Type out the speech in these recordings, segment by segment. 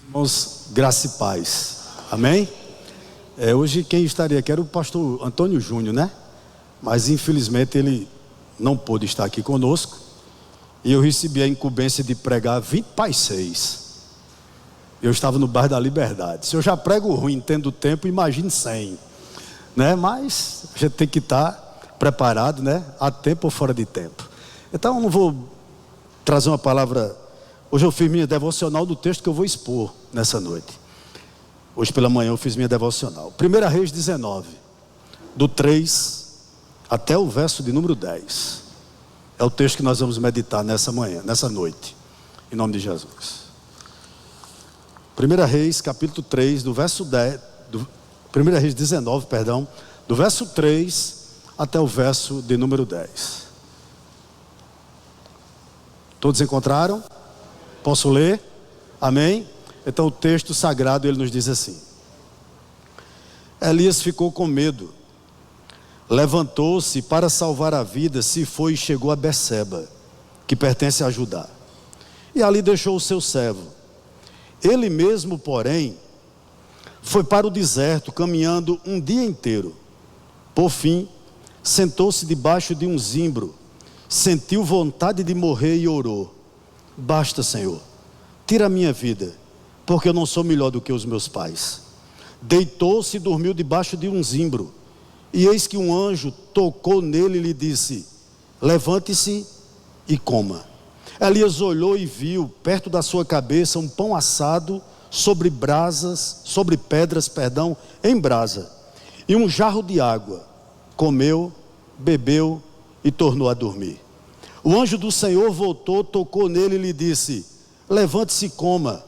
Irmãos, graça e paz, amém? Hoje quem estaria aqui era o pastor Antônio Júnior, né? Mas infelizmente ele não pôde estar aqui conosco. E eu recebi a incumbência de pregar 20 para as 6. Eu estava no bairro da Liberdade. Se eu já prego ruim, tendo tempo, imagine 100, né? Mas a gente tem que estar preparado, né? A tempo ou fora de tempo. Então eu não vou trazer uma palavra. Hoje eu fiz minha devocional do texto que eu vou expor nessa noite. Hoje pela manhã eu fiz minha devocional. 1 Reis 19, do 3 até o verso de número 10. É o texto que nós vamos meditar nessa manhã, nessa noite, em nome de Jesus. 1 Reis capítulo 3, do verso 10, 1 Reis 19, perdão, do verso 3 até o verso de número 10. Todos encontraram? Posso ler? Amém? Então o texto sagrado ele nos diz assim: Elias ficou com medo, levantou-se para salvar a vida, se foi e chegou a Berseba, que pertence a Judá, e ali deixou o seu servo. Ele mesmo, porém, foi para o deserto, caminhando um dia inteiro. Por fim, sentou-se debaixo de um zimbro, sentiu vontade de morrer e orou: Basta, Senhor, tira a minha vida, porque eu não sou melhor do que os meus pais. Deitou-se e dormiu debaixo de um zimbro. E eis que um anjo tocou nele e lhe disse: Levante-se e coma. Elias olhou e viu, perto da sua cabeça, um pão assado sobre pedras, em brasa, e um jarro de água. Comeu, bebeu e tornou a dormir. O anjo do Senhor voltou, tocou nele e lhe disse: Levante-se e coma,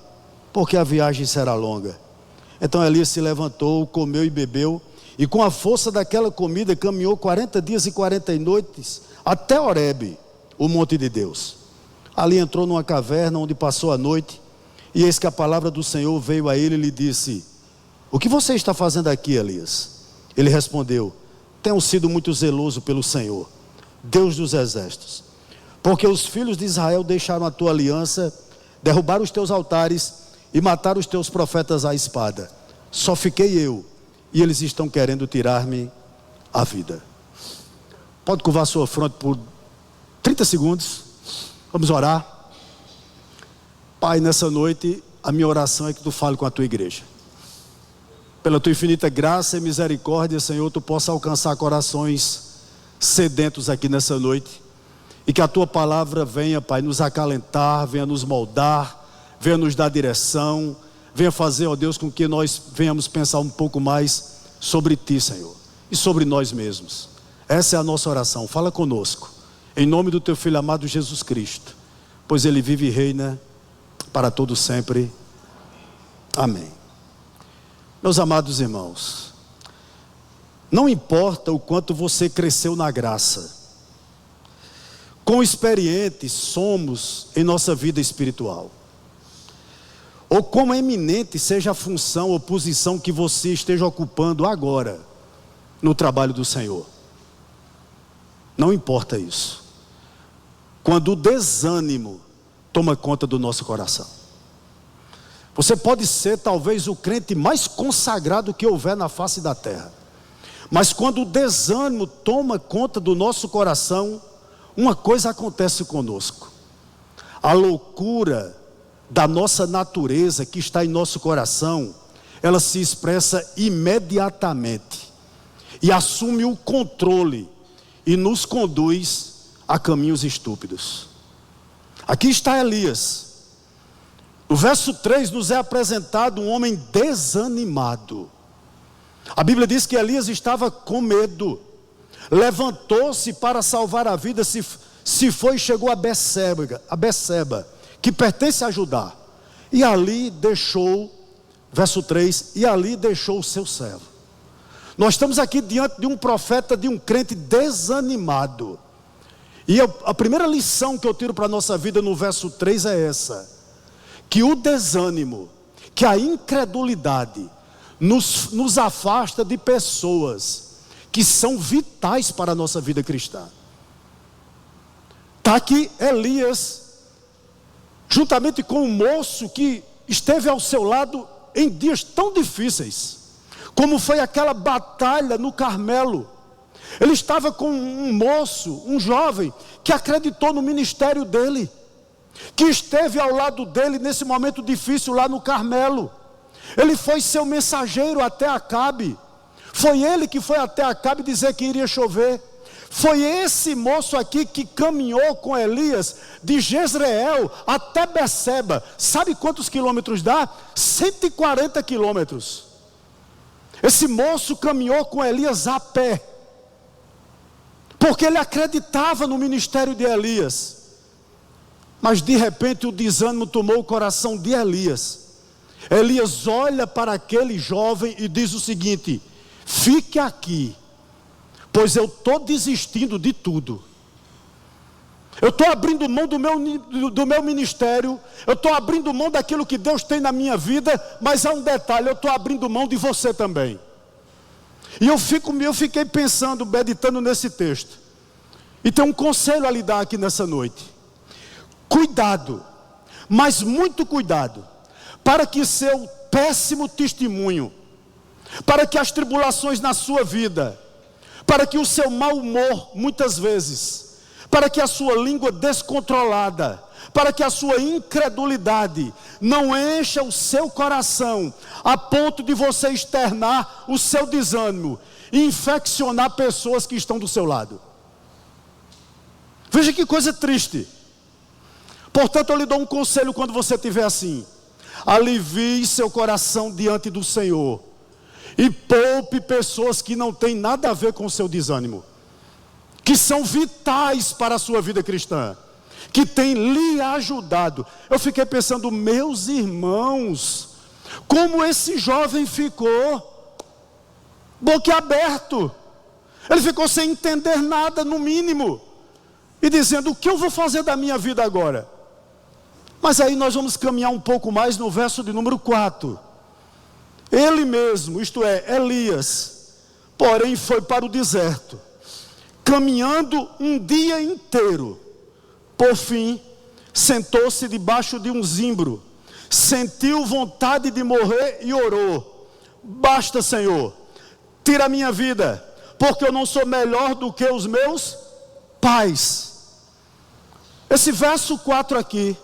porque a viagem será longa. Então Elias se levantou, comeu e bebeu, e com a força daquela comida caminhou 40 dias e 40 noites até Horebe, o monte de Deus. Ali entrou numa caverna onde passou a noite, e eis que a palavra do Senhor veio a ele e lhe disse: O que você está fazendo aqui, Elias? Ele respondeu: Tenho sido muito zeloso pelo Senhor, Deus dos exércitos, porque os filhos de Israel deixaram a tua aliança, derrubaram os teus altares e mataram os teus profetas à espada. Só fiquei eu, e eles estão querendo tirar-me a vida. Pode curvar sua fronte por 30 segundos. Vamos orar. Pai, nessa noite a minha oração é que tu fale com a tua igreja. Pela tua infinita graça e misericórdia, Senhor, tu possa alcançar corações sedentos aqui nessa noite, e que a tua palavra venha, Pai, nos acalentar, venha nos moldar, venha nos dar direção, venha fazer, ó Deus, com que nós venhamos pensar um pouco mais sobre ti, Senhor, e sobre nós mesmos. Essa é a nossa oração. Fala conosco, em nome do teu Filho amado Jesus Cristo, pois ele vive e reina para todo sempre. Amém. Meus amados irmãos, não importa o quanto você cresceu na graça, quão experientes somos em nossa vida espiritual, ou quão eminente seja a função ou posição que você esteja ocupando agora no trabalho do Senhor, não importa isso, quando o desânimo toma conta do nosso coração. Você pode ser talvez o crente mais consagrado que houver na face da terra, mas quando o desânimo toma conta do nosso coração, uma coisa acontece conosco: a loucura da nossa natureza que está em nosso coração, ela se expressa imediatamente e assume o controle e nos conduz a caminhos estúpidos. Aqui está Elias. No verso 3 nos é apresentado um homem desanimado. A Bíblia diz que Elias estava com medo, levantou-se para salvar a vida, se foi e chegou a Berseba, que pertence a Judá, e ali deixou, verso 3, e ali deixou o seu servo. Nós estamos aqui diante de um profeta, de um crente desanimado, e a primeira lição que eu tiro para a nossa vida no verso 3 é essa: que o desânimo, que a incredulidade nos afasta de pessoas que são vitais para a nossa vida cristã. Está aqui Elias, juntamente com um moço que esteve ao seu lado em dias tão difíceis, como foi aquela batalha no Carmelo. Ele estava com um moço, um jovem, que acreditou no ministério dele, que esteve ao lado dele nesse momento difícil lá no Carmelo. Ele foi seu mensageiro até Acabe. Foi ele que foi até Acabe dizer que iria chover. Foi esse moço aqui que caminhou com Elias de Jezreel até Beceba. Sabe quantos quilômetros dá? 140 quilômetros. Esse moço caminhou com Elias a pé, porque ele acreditava no ministério de Elias. Mas de repente o desânimo tomou o coração de Elias. Elias olha para aquele jovem e diz o seguinte: fique aqui, pois eu estou desistindo de tudo. Eu estou abrindo mão do meu ministério, eu estou abrindo mão daquilo que Deus tem na minha vida, mas há um detalhe: eu estou abrindo mão de você também. E eu fiquei pensando, meditando nesse texto, e tem um conselho a lhe dar aqui nessa noite. Cuidado, mas muito cuidado, para que seu péssimo testemunho, para que as tribulações na sua vida, para que o seu mau humor, muitas vezes, para que a sua língua descontrolada, para que a sua incredulidade não encha o seu coração, a ponto de você externar o seu desânimo e infeccionar pessoas que estão do seu lado. Veja que coisa triste. Portanto, eu lhe dou um conselho quando você estiver assim: alivie seu coração diante do Senhor e poupe pessoas que não têm nada a ver com o seu desânimo, que são vitais para a sua vida cristã, que têm lhe ajudado. Eu fiquei pensando, meus irmãos, como esse jovem ficou boquiaberto. Ele ficou sem entender nada, no mínimo, e dizendo: o que eu vou fazer da minha vida agora? Mas aí nós vamos caminhar um pouco mais no verso de número 4. Ele mesmo, isto é, Elias, porém foi para o deserto, caminhando um dia inteiro. Por fim, sentou-se debaixo de um zimbro, sentiu vontade de morrer e orou: basta, Senhor, tira a minha vida, porque eu não sou melhor do que os meus pais. Esse verso 4 aqui,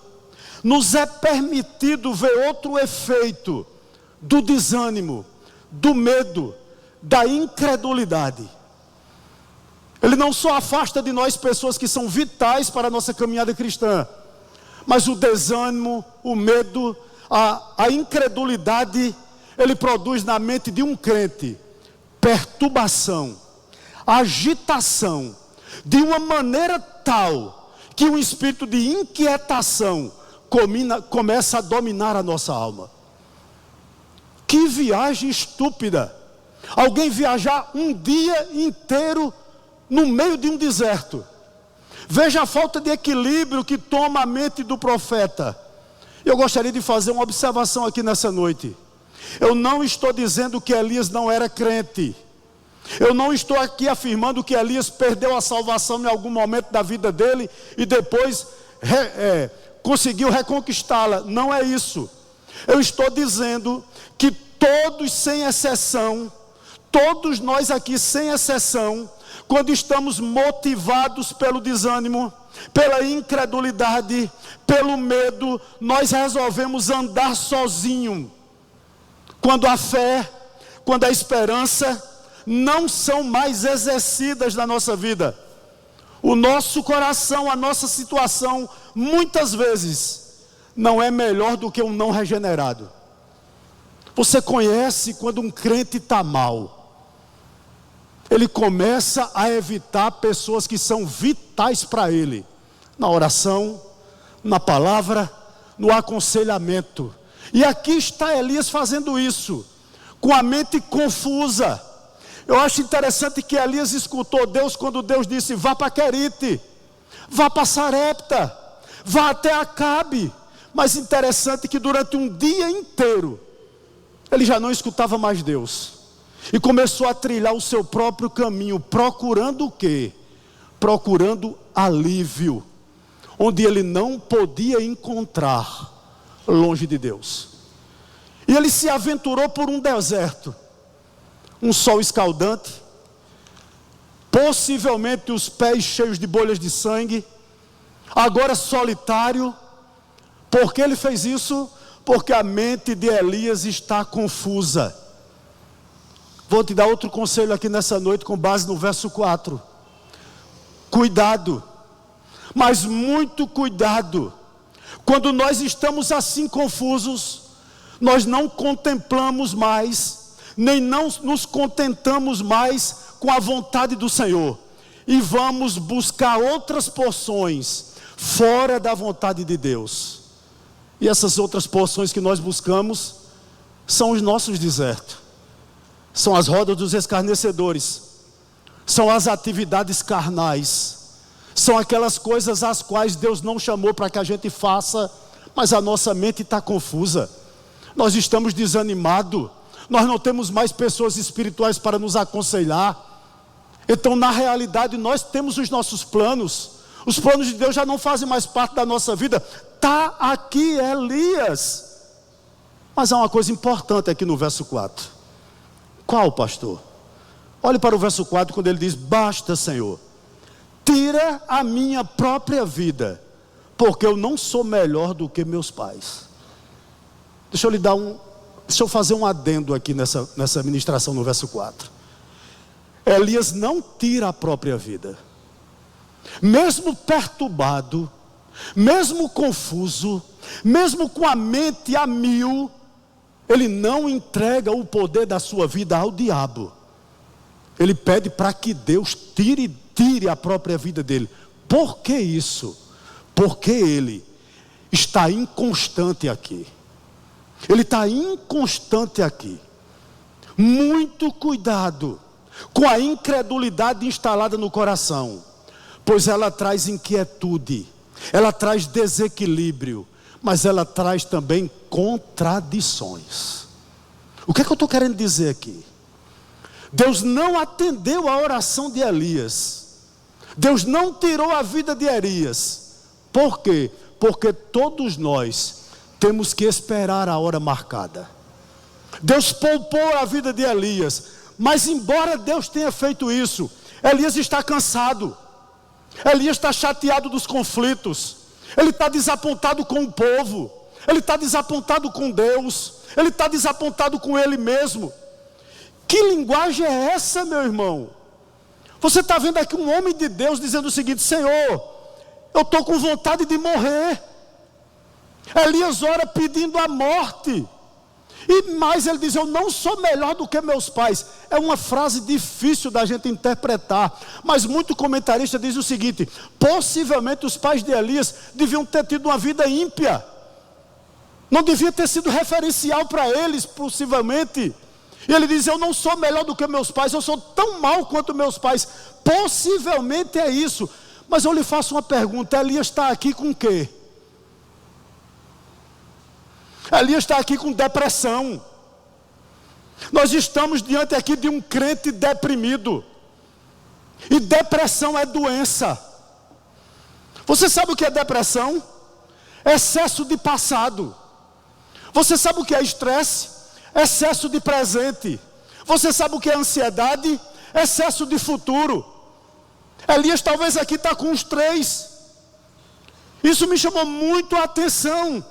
nos é permitido ver outro efeito do desânimo, do medo, da incredulidade. Ele não só afasta de nós pessoas que são vitais para a nossa caminhada cristã, mas o desânimo, o medo, a incredulidade, ele produz na mente de um crente perturbação, agitação, de uma maneira tal que um espírito de inquietação começa a dominar a nossa alma. Que viagem estúpida! Alguém viajar um dia inteiro no meio de um deserto. Veja a falta de equilíbrio que toma a mente do profeta. Eu gostaria de fazer uma observação aqui nessa noite. Eu não estou dizendo que Elias não era crente. Eu não estou aqui afirmando que Elias perdeu a salvação em algum momento da vida dele e depois conseguiu reconquistá-la. Não é isso. Eu estou dizendo que todos sem exceção, todos nós aqui sem exceção, quando estamos motivados pelo desânimo, pela incredulidade, pelo medo, nós resolvemos andar sozinho. Quando a fé, quando a esperança não são mais exercidas na nossa vida. O nosso coração, a nossa situação, muitas vezes, não é melhor do que um não regenerado. Você conhece quando um crente está mal. Ele começa a evitar pessoas que são vitais para ele, na oração, na palavra, no aconselhamento. E aqui está Elias fazendo isso, com a mente confusa. Eu acho interessante que Elias escutou Deus quando Deus disse: vá para Querite, vá para Sarepta, vá até Acabe. Mas interessante que durante um dia inteiro, ele já não escutava mais Deus. E começou a trilhar o seu próprio caminho, procurando o quê? Procurando alívio, onde ele não podia encontrar, longe de Deus. E ele se aventurou por um deserto, um sol escaldante, possivelmente os pés cheios de bolhas de sangue, agora solitário. Por que ele fez isso? Porque a mente de Elias está confusa. Vou te dar outro conselho aqui nessa noite com base no verso 4. Cuidado, mas muito cuidado. Quando nós estamos assim confusos, nós não contemplamos mais, nem não nos contentamos mais com a vontade do Senhor. E vamos buscar outras porções fora da vontade de Deus. E essas outras porções que nós buscamos são os nossos desertos. São as rodas dos escarnecedores. São as atividades carnais. São aquelas coisas às quais Deus não chamou para que a gente faça, mas a nossa mente está confusa. Nós estamos desanimados. Nós não temos mais pessoas espirituais para nos aconselhar. Então, na realidade, nós temos os nossos planos. Os planos de Deus já não fazem mais parte da nossa vida. Está aqui Elias. Mas há uma coisa importante aqui no verso 4. Qual, pastor? Olhe para o verso 4 quando ele diz: basta, Senhor, tira a minha própria vida, porque eu não sou melhor do que meus pais. Deixa eu fazer um adendo aqui nessa ministração no verso 4. Elias não tira a própria vida. Mesmo perturbado, mesmo confuso, mesmo com a mente a mil, ele não entrega o poder da sua vida ao diabo. Ele pede para que Deus tire a própria vida dele. Por que isso? Porque ele está inconstante aqui. Ele está inconstante aqui. Muito cuidado com a incredulidade instalada no coração, pois ela traz inquietude, ela traz desequilíbrio, mas ela traz também contradições. O que é que eu estou querendo dizer aqui? Deus não atendeu a oração de Elias. Deus não tirou a vida de Elias. Por quê? Porque todos nós temos que esperar a hora marcada. Deus poupou a vida de Elias, mas embora Deus tenha feito isso, Elias está cansado. Elias está chateado dos conflitos. Ele está desapontado com o povo. Ele está desapontado com Deus. Ele está desapontado com ele mesmo. Que linguagem é essa, meu irmão? Você está vendo aqui um homem de Deus dizendo o seguinte: Senhor, eu estou com vontade de morrer. Elias ora pedindo a morte. E mais ele diz: eu não sou melhor do que meus pais. É uma frase difícil da gente interpretar, mas muito comentarista diz o seguinte: possivelmente os pais de Elias deviam ter tido uma vida ímpia. Não devia ter sido referencial para eles, possivelmente. E ele diz: eu não sou melhor do que meus pais, eu sou tão mau quanto meus pais. Possivelmente é isso. Mas eu lhe faço uma pergunta: Elias está aqui com o quê? Elias está aqui com depressão. Nós estamos diante aqui de um crente deprimido. E depressão é doença. Você sabe o que é depressão? Excesso de passado. Você sabe o que é estresse? Excesso de presente. Você sabe o que é ansiedade? Excesso de futuro. Elias talvez aqui está com os três. Isso me chamou muito a atenção.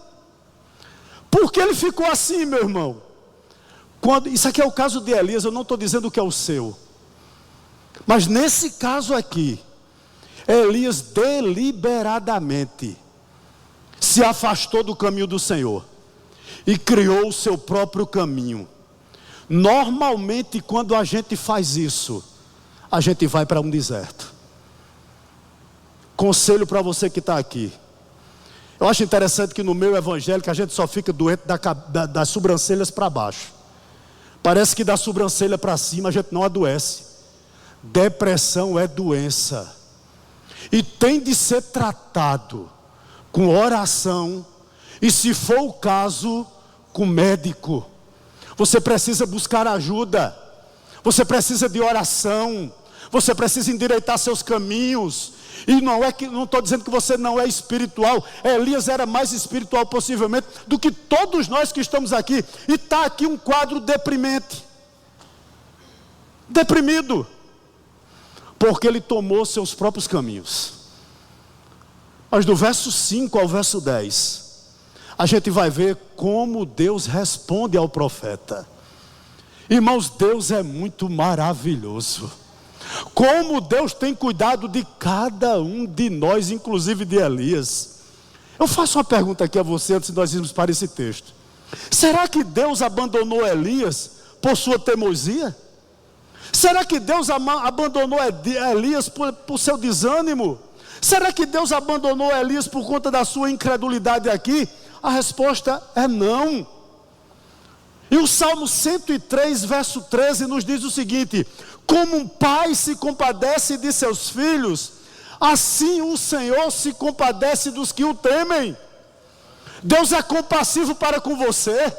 Por que ele ficou assim, meu irmão? Isso aqui é o caso de Elias, eu não estou dizendo que é o seu. Mas nesse caso aqui, Elias deliberadamente se afastou do caminho do Senhor e criou o seu próprio caminho. Normalmente, quando a gente faz isso, a gente vai para um deserto. Conselho para você que está aqui. Eu acho interessante que no meio evangélico a gente só fica doente das sobrancelhas para baixo. Parece que da sobrancelha para cima a gente não adoece. Depressão é doença. E tem de ser tratado com oração. E se for o caso, com médico. Você precisa buscar ajuda. Você precisa de oração. Você precisa endireitar seus caminhos. E não estou dizendo que você não é espiritual. Elias era mais espiritual possivelmente do que todos nós que estamos aqui. E está aqui um quadro deprimente. Deprimido. Porque ele tomou seus próprios caminhos. Mas do verso 5 ao verso 10, a gente vai ver como Deus responde ao profeta. Irmãos, Deus é muito maravilhoso. Como Deus tem cuidado de cada um de nós, inclusive de Elias. Eu faço uma pergunta aqui a você antes de nós irmos para esse texto. Será que Deus abandonou Elias por sua teimosia? Será que Deus abandonou Elias por seu desânimo? Será que Deus abandonou Elias por conta da sua incredulidade aqui? A resposta é não. E o Salmo 103, verso 13 nos diz o seguinte: como um pai se compadece de seus filhos, assim o Senhor se compadece dos que o temem. Deus é compassivo para com você.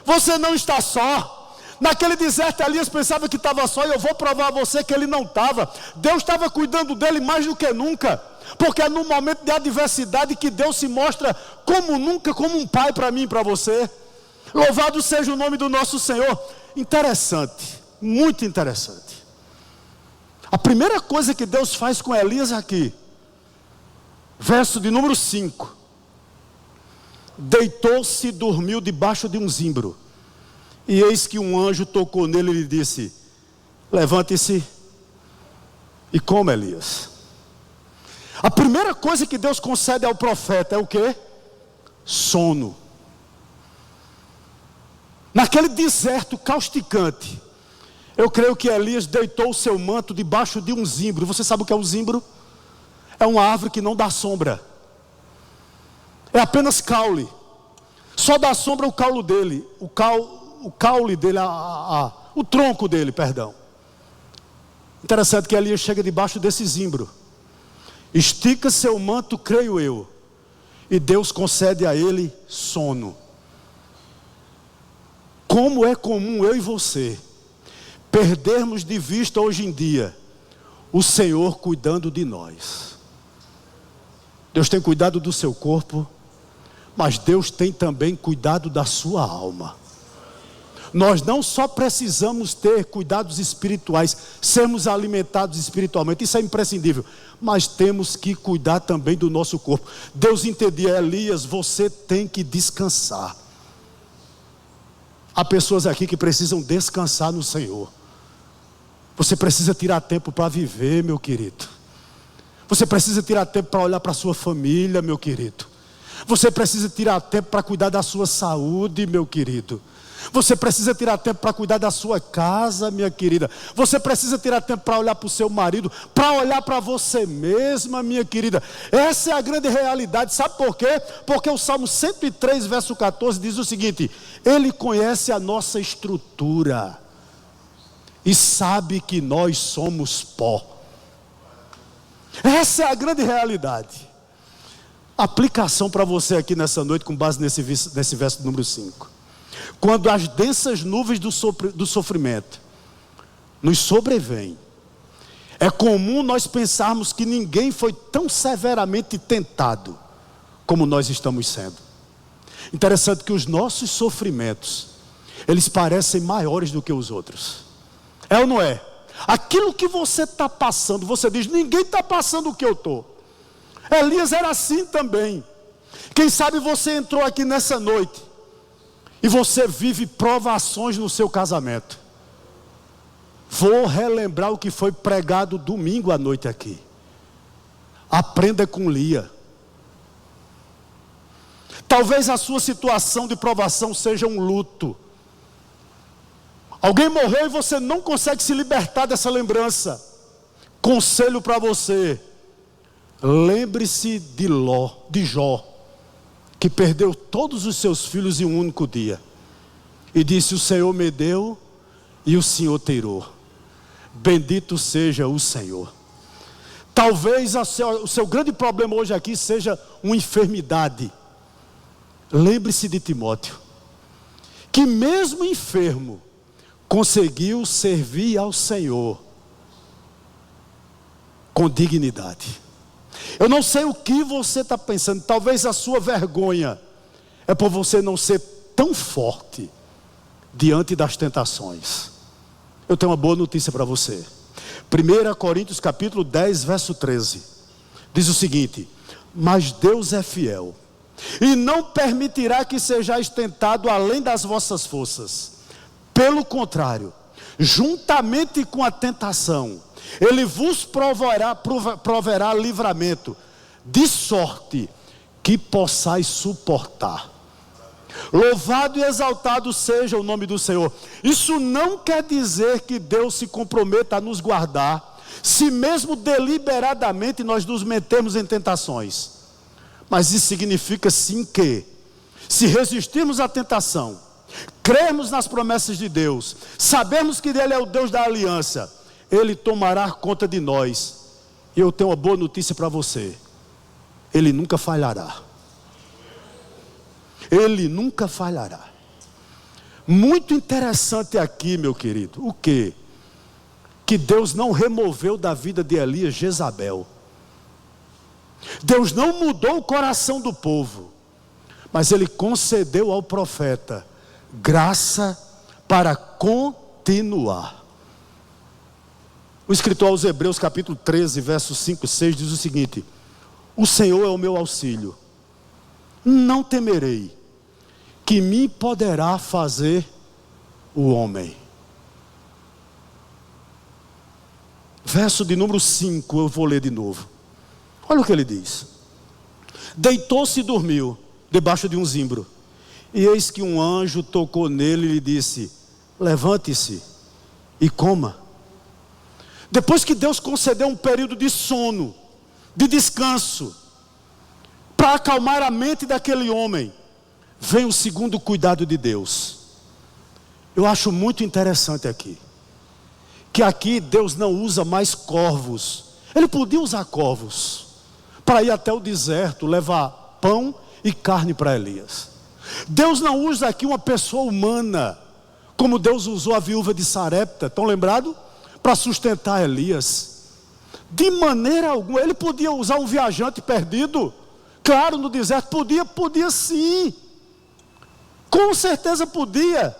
Você não está só. Naquele deserto, Elias pensava que estava só, e eu vou provar a você que ele não estava. Deus estava cuidando dele mais do que nunca, porque é no momento de adversidade que Deus se mostra como nunca, como um pai para mim e para você. Louvado seja o nome do nosso Senhor. Interessante, muito interessante. A primeira coisa que Deus faz com Elias aqui, verso de número 5: deitou-se e dormiu debaixo de um zimbro. E eis que um anjo tocou nele e lhe disse: levante-se e coma, Elias. A primeira coisa que Deus concede ao profeta é o quê? Sono. Naquele deserto causticante, eu creio que Elias deitou o seu manto debaixo de um zimbro. Você sabe o que é um zimbro? É uma árvore que não dá sombra. É apenas caule. Só dá sombra o caule dele. O caule dele, o tronco dele, perdão. Interessante que Elias chega debaixo desse zimbro, estica seu manto, creio eu, e Deus concede a ele sono. Como é comum eu e você perdermos de vista hoje em dia o Senhor cuidando de nós. Deus tem cuidado do seu corpo, mas Deus tem também cuidado da sua alma. Nós não só precisamos ter cuidados espirituais, sermos alimentados espiritualmente, isso é imprescindível, mas temos que cuidar também do nosso corpo. Deus entendia: Elias, você tem que descansar. Há pessoas aqui que precisam descansar no Senhor. Você precisa tirar tempo para viver, meu querido. Você precisa tirar tempo para olhar para a sua família, meu querido. Você precisa tirar tempo para cuidar da sua saúde, meu querido. Você precisa tirar tempo para cuidar da sua casa, minha querida. Você precisa tirar tempo para olhar para o seu marido, para olhar para você mesma, minha querida. Essa é a grande realidade. Sabe por quê? Porque o Salmo 103, verso 14 diz o seguinte: Ele conhece a nossa estrutura e sabe que nós somos pó. Essa é a grande realidade. Aplicação para você aqui nessa noite, com base nesse verso número 5. Quando as densas nuvens do sofrimento nos sobrevêm, é comum nós pensarmos que ninguém foi tão severamente tentado como nós estamos sendo. Interessante que os nossos sofrimentos, eles parecem maiores do que os outros. É ou não é? Aquilo que você está passando, você diz: ninguém está passando o que eu estou. Elias era assim também. Quem sabe você entrou aqui nessa noite e você vive provações no seu casamento. Vou relembrar o que foi pregado domingo à noite aqui. Aprenda com Lia. Talvez a sua situação de provação seja um luto. Alguém morreu e você não consegue se libertar dessa lembrança. Conselho para você: lembre-se de Jó, que perdeu todos os seus filhos em um único dia, e disse: o Senhor me deu e o Senhor tirou. Bendito seja o Senhor. Talvez o seu grande problema hoje aqui seja uma enfermidade. Lembre-se de Timóteo, que mesmo enfermo conseguiu servir ao Senhor com dignidade. Eu não sei o que você está pensando. Talvez a sua vergonha é por você não ser tão forte diante das tentações. Eu tenho uma boa notícia para você. 1 Coríntios capítulo 10, verso 13. Diz o seguinte: mas Deus é fiel, e não permitirá que sejais tentado além das vossas forças. Pelo contrário, juntamente com a tentação, Ele vos proverá livramento, de sorte que possais suportar. Louvado e exaltado seja o nome do Senhor. Isso não quer dizer que Deus se comprometa a nos guardar, se mesmo deliberadamente nós nos metemos em tentações. Mas isso significa sim que, se resistirmos à tentação, crermos nas promessas de Deus, sabemos que Ele é o Deus da aliança, Ele tomará conta de nós. E eu tenho uma boa notícia para você: Ele nunca falhará. Ele nunca falhará. Muito interessante aqui, meu querido, o quê? Que Deus não removeu da vida de Elias Jezabel. Deus não mudou o coração do povo, mas Ele concedeu ao profeta graça para continuar. O escritor aos Hebreus capítulo 13, versos 5 e 6 diz o seguinte: o Senhor é o meu auxílio, não temerei, que me poderá fazer o homem. Verso de número 5, eu vou ler de novo. Olha o que ele diz: deitou-se e dormiu debaixo de um zimbro, e eis que um anjo tocou nele e lhe disse: levante-se e coma. Depois que Deus concedeu um período de sono, de descanso, para acalmar a mente daquele homem, vem o segundo cuidado de Deus. Eu acho muito interessante aqui, que aqui Deus não usa mais corvos. Ele podia usar corvos para ir até o deserto, levar pão e carne para Elias. Deus não usa aqui uma pessoa humana, como Deus usou a viúva de Sarepta, estão lembrados? Para sustentar Elias. De maneira alguma. Ele podia usar um viajante perdido, claro, no deserto, podia sim, com certeza podia.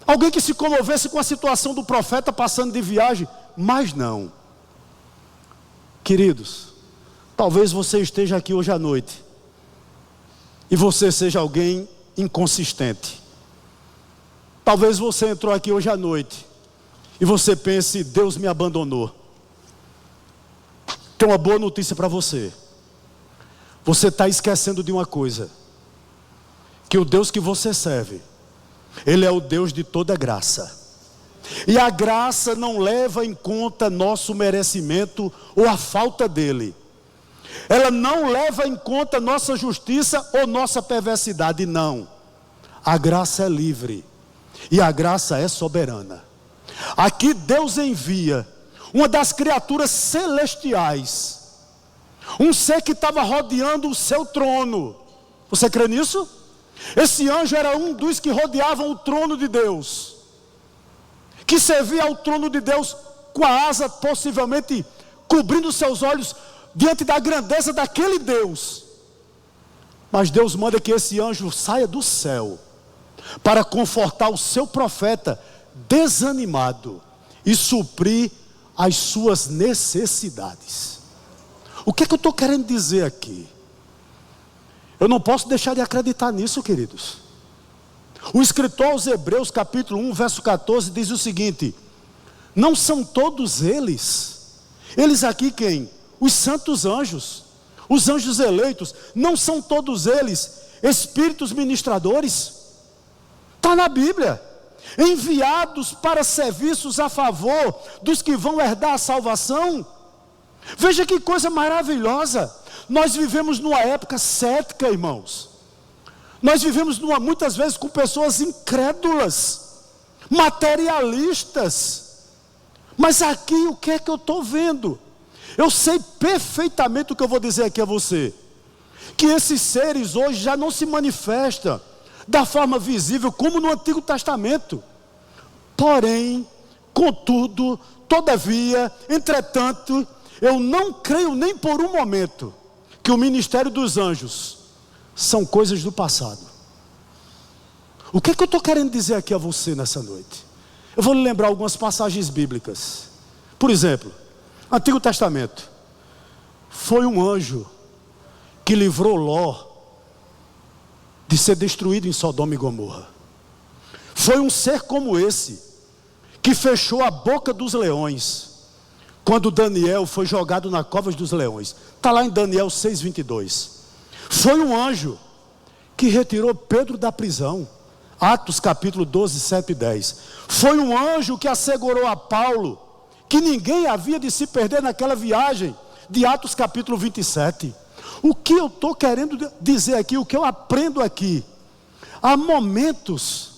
Alguém que se comovesse com a situação do profeta passando de viagem, mas não. Queridos, talvez você esteja aqui hoje à noite e você seja alguém inconsistente. Talvez você entrou aqui hoje à noite e você pense: Deus me abandonou. Tenho uma boa notícia para você. Você está esquecendo de uma coisa: que o Deus que você serve, Ele é o Deus de toda graça. E a graça não leva em conta nosso merecimento ou a falta dele. Ela não leva em conta nossa justiça ou nossa perversidade, não. A graça é livre e a graça é soberana. Aqui Deus envia uma das criaturas celestiais, um ser que estava rodeando o seu trono. Você crê nisso? Esse anjo era um dos que rodeavam o trono de Deus, que servia ao trono de Deus com a asa possivelmente cobrindo seus olhos diante da grandeza daquele Deus. Mas Deus manda que esse anjo saia do céu para confortar o seu profeta desanimado e suprir as suas necessidades. O que é que eu estou querendo dizer aqui? Eu não posso deixar de acreditar nisso, queridos. O escritor aos Hebreus capítulo 1, verso 14 diz o seguinte: não são todos eles aqui quem? Os santos anjos, os anjos eleitos, não são todos eles espíritos ministradores? Está na Bíblia, enviados para serviços a favor dos que vão herdar a salvação. Veja que coisa maravilhosa. Nós vivemos numa época cética, irmãos. Nós vivemos muitas vezes com pessoas incrédulas, materialistas. Mas aqui o que é que eu estou vendo? Eu sei perfeitamente o que eu vou dizer aqui a você, que esses seres hoje já não se manifestam da forma visível como no Antigo Testamento. Porém, contudo, todavia, entretanto, eu não creio nem por um momento que o ministério dos anjos são coisas do passado. O que é que eu estou querendo dizer aqui a você nessa noite? Eu vou lhe lembrar algumas passagens bíblicas. Por exemplo, Antigo Testamento. Foi um anjo que livrou Ló de ser destruído em Sodoma e Gomorra. Foi um ser como esse que fechou a boca dos leões quando Daniel foi jogado na cova dos leões. Está lá em Daniel 6:22. Foi um anjo que retirou Pedro da prisão. Atos capítulo 12, 7 e 10. Foi um anjo que assegurou a Paulo que ninguém havia de se perder naquela viagem de Atos capítulo 27. O que eu estou querendo dizer aqui, o que eu aprendo aqui, há momentos,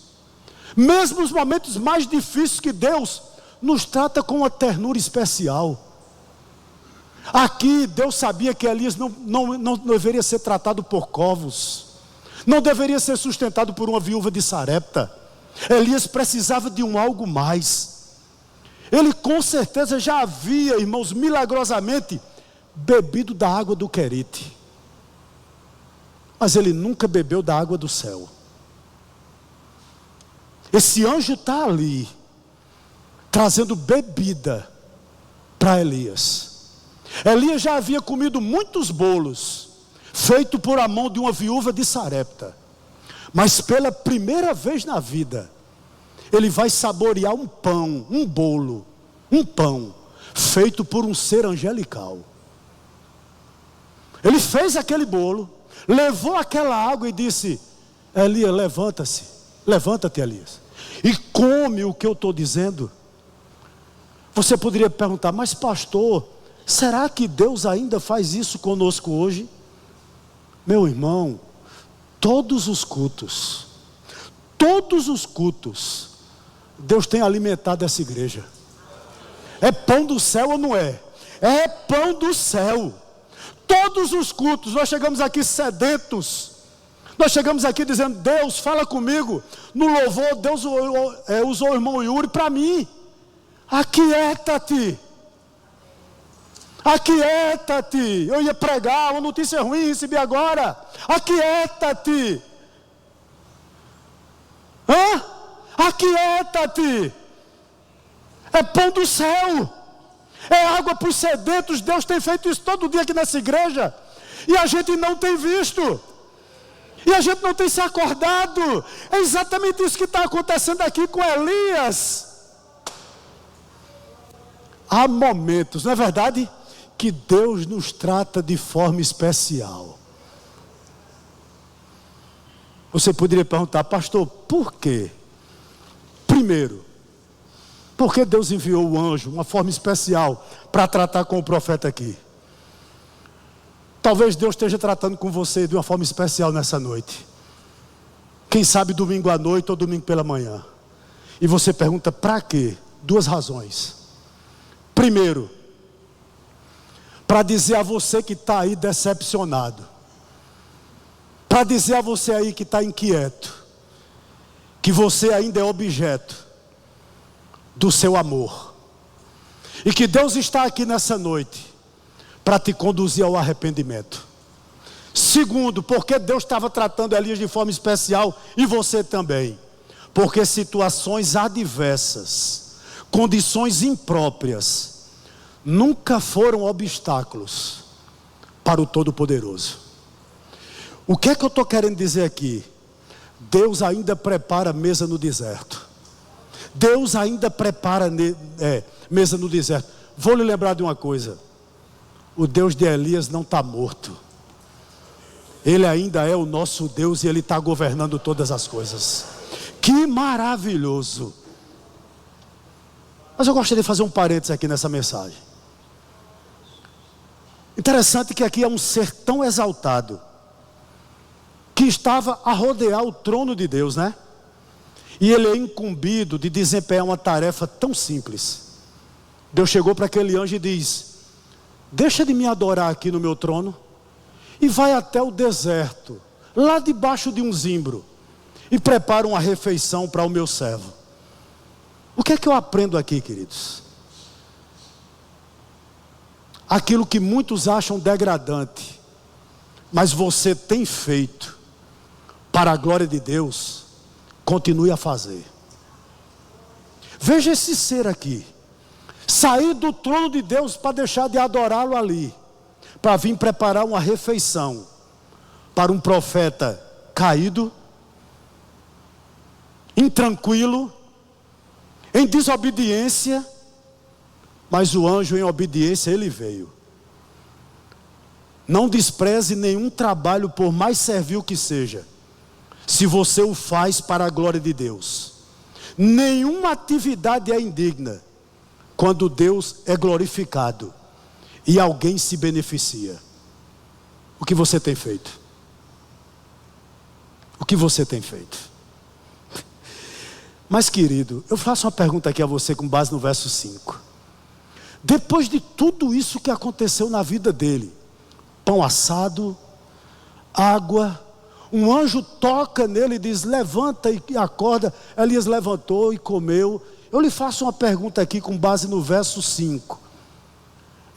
mesmo os momentos mais difíceis, que Deus nos trata com uma ternura especial. Aqui Deus sabia que Elias não deveria ser tratado por covos, não deveria ser sustentado por uma viúva de Sarepta. Elias precisava de algo mais. Ele com certeza já havia, irmãos, milagrosamente bebido da água do Querite, mas ele nunca bebeu da água do céu. Esse anjo está ali trazendo bebida para Elias. Elias já havia comido muitos bolos feito por a mão de uma viúva de Sarepta, mas pela primeira vez na vida ele vai saborear um pão, um bolo, um pão feito por um ser angelical. Ele fez aquele bolo, levou aquela água e disse: Elias, levanta-te, Elias, e come o que eu estou dizendo. Você poderia perguntar: mas pastor, será que Deus ainda faz isso conosco hoje? Meu irmão, todos os cultos, Deus tem alimentado essa igreja. É pão do céu ou não é? É pão do céu. Todos os cultos, nós chegamos aqui sedentos. Nós chegamos aqui dizendo: Deus, fala comigo. No louvor, Deus usou o irmão Yuri para mim. Aquieta-te. Aquieta-te. Eu ia pregar, uma notícia ruim recebi agora. Aquieta-te. Aquieta-te. É pão do céu, é água para os sedentos. Deus tem feito isso todo dia aqui nessa igreja, e a gente não tem visto, e a gente não tem se acordado. É exatamente isso que está acontecendo aqui com Elias. Há momentos, não é verdade, que Deus nos trata de forma especial. Você poderia perguntar: pastor, por quê? Primeiro, porque Deus enviou o anjo, uma forma especial, para tratar com o profeta aqui. Talvez Deus esteja tratando com você de uma forma especial nessa noite. Quem sabe domingo à noite ou domingo pela manhã. E você pergunta: para quê? Duas razões. Primeiro, para dizer a você que está aí decepcionado, para dizer a você aí que está inquieto, que você ainda é objeto do seu amor, e que Deus está aqui nessa noite para te conduzir ao arrependimento. Segundo, porque Deus estava tratando Elias de forma especial, e você também, porque situações adversas, condições impróprias, nunca foram obstáculos para o Todo-Poderoso. O que é que eu estou querendo dizer aqui? Deus ainda prepara mesa no deserto. Deus ainda prepara mesa no deserto. Vou lhe lembrar de uma coisa: o Deus de Elias não está morto. Ele ainda é o nosso Deus, e Ele está governando todas as coisas. Que maravilhoso! Mas eu gostaria de fazer um parênteses aqui nessa mensagem. Interessante que aqui é um ser tão exaltado, que estava a rodear o trono de Deus, né? E ele é incumbido de desempenhar uma tarefa tão simples. Deus chegou para aquele anjo e diz: deixa de me adorar aqui no meu trono, e vai até o deserto, lá debaixo de um zimbro, e prepara uma refeição para o meu servo. O que é que eu aprendo aqui, queridos? aquilo que muitos acham degradante, mas você tem feito para a glória de Deus, continue a fazer. Veja esse ser aqui, sair do trono de Deus para deixar de adorá-lo ali, para vir preparar uma refeição para um profeta caído, intranquilo, em desobediência, mas o anjo em obediência, ele veio. Não despreze nenhum trabalho, por mais servil que seja, se você o faz para a glória de Deus. Nenhuma atividade é indigna quando Deus é glorificado e alguém se beneficia. O que você tem feito? O que você tem feito? Mas querido, eu faço uma pergunta aqui a você com base no verso 5. Depois de tudo isso que aconteceu na vida dele, pão assado, água, um anjo toca nele e diz: levanta e acorda. Elias levantou e comeu. Eu lhe faço uma pergunta aqui com base no verso 5.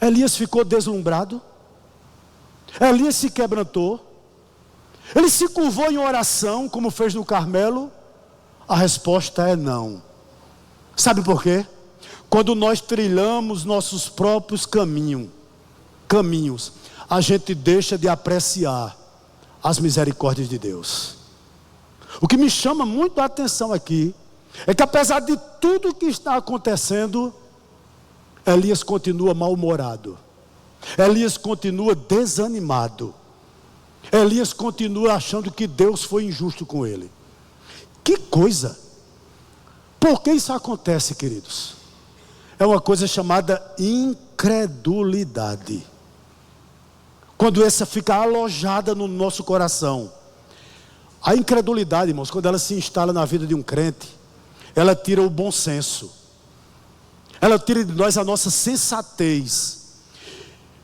Elias ficou deslumbrado? Elias se quebrantou? Ele se curvou em oração, como fez no Carmelo? A resposta é não. Sabe por quê? Quando nós trilhamos nossos próprios caminhos, a gente deixa de apreciar as misericórdias de Deus. O que me chama muito a atenção aqui é que, apesar de tudo que está acontecendo, Elias continua mal-humorado, Elias continua desanimado, Elias continua achando que Deus foi injusto com ele. Que coisa! Por que isso acontece, queridos? É uma coisa chamada incredulidade. Quando essa fica alojada no nosso coração. A incredulidade, irmãos, quando ela se instala na vida de um crente, ela tira o bom senso, ela tira de nós a nossa sensatez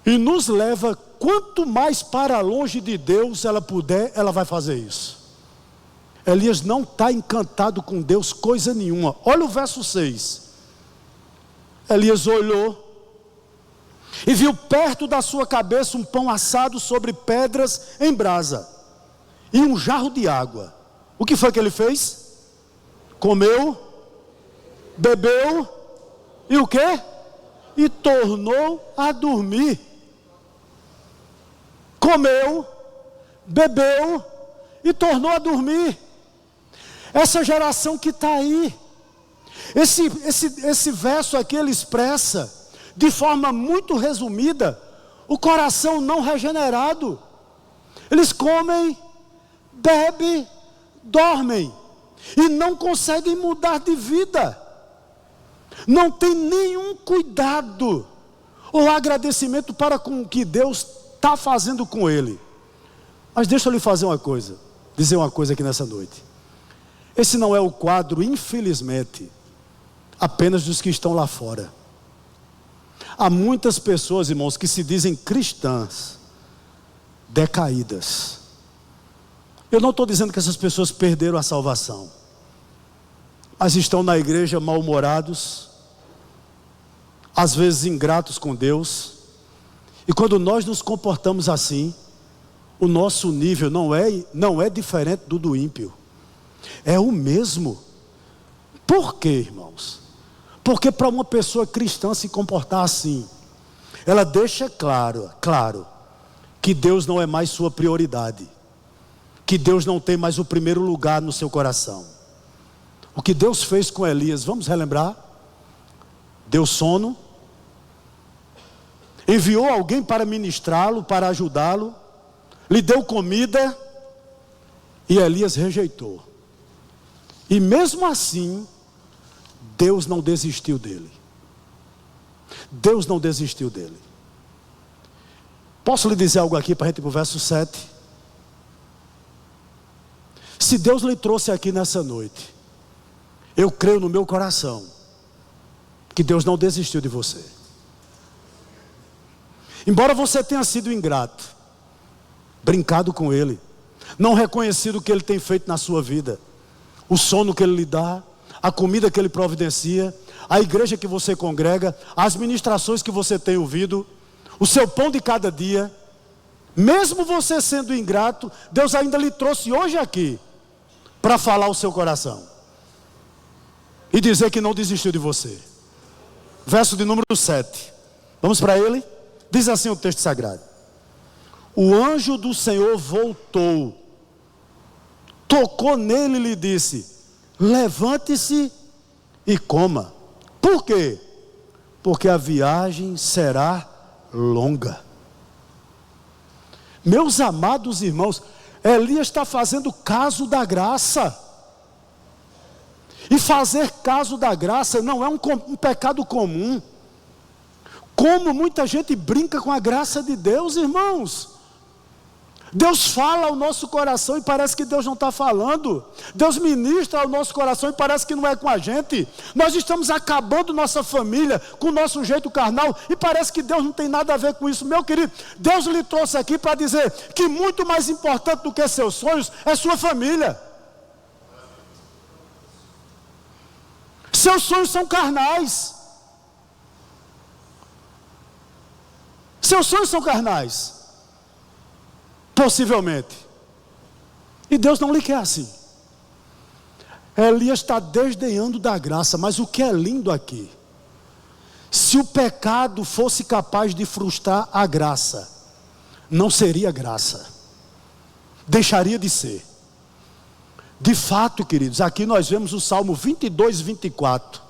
e nos leva, quanto mais para longe de Deus ela puder, ela vai fazer isso. Elias não está encantado com Deus coisa nenhuma. Olha o verso 6. Elias olhou e viu perto da sua cabeça um pão assado sobre pedras em brasa e um jarro de água. O que foi que ele fez? Comeu, bebeu e o quê? E tornou a dormir. Comeu, bebeu e tornou a dormir. Essa geração que está aí, esse verso aqui ele expressa de forma muito resumida o coração não regenerado. Eles comem, bebem, dormem e não conseguem mudar de vida, não tem nenhum cuidado ou agradecimento para com o que Deus está fazendo com ele. Mas deixa eu lhe dizer uma coisa aqui nessa noite. Esse não é o quadro, infelizmente, apenas dos que estão lá fora. Há muitas pessoas, irmãos, que se dizem cristãs, decaídas. Eu não estou dizendo que essas pessoas perderam a salvação, mas estão na igreja mal-humorados, às vezes ingratos com Deus. E quando nós nos comportamos assim, o nosso nível não é diferente do ímpio, é o mesmo. Por quê, irmãos? Porque para uma pessoa cristã se comportar assim, ela deixa claro que Deus não é mais sua prioridade, que Deus não tem mais o primeiro lugar no seu coração. O que Deus fez com Elias, vamos relembrar? Deu sono, enviou alguém para ministrá-lo, para ajudá-lo, lhe deu comida, e Elias rejeitou. E mesmo assim, Deus não desistiu dele. Deus não desistiu dele. Posso lhe dizer algo aqui para a gente ir para o verso 7? Se Deus lhe trouxe aqui nessa noite, eu creio no meu coração que Deus não desistiu de você. Embora você tenha sido ingrato, brincado com Ele, não reconhecido o que Ele tem feito na sua vida, o sono que Ele lhe dá, a comida que Ele providencia, a igreja que você congrega, as ministrações que você tem ouvido, o seu pão de cada dia, mesmo você sendo ingrato, Deus ainda lhe trouxe hoje aqui, para falar o seu coração, e dizer que não desistiu de você. Verso de número 7, vamos para ele? Diz assim o texto sagrado: o anjo do Senhor voltou, tocou nele e lhe disse: levante-se e coma. Por quê? Porque a viagem será longa. Meus amados irmãos, Elias está fazendo caso da graça. E fazer caso da graça não é um pecado comum. Como muita gente brinca com a graça de Deus, irmãos. Deus fala ao nosso coração e parece que Deus não está falando. Deus ministra ao nosso coração e parece que não é com a gente. Nós estamos acabando nossa família com o nosso jeito carnal e parece que Deus não tem nada a ver com isso. Meu querido, Deus lhe trouxe aqui para dizer que muito mais importante do que seus sonhos é sua família. Seus sonhos são carnais. Seus sonhos são carnais. Possivelmente. E Deus não lhe quer assim. Elias está desdenhando da graça. Mas o que é lindo aqui, se o pecado fosse capaz de frustrar a graça, não seria graça, deixaria de ser. De fato, queridos, aqui nós vemos o Salmo 22, 24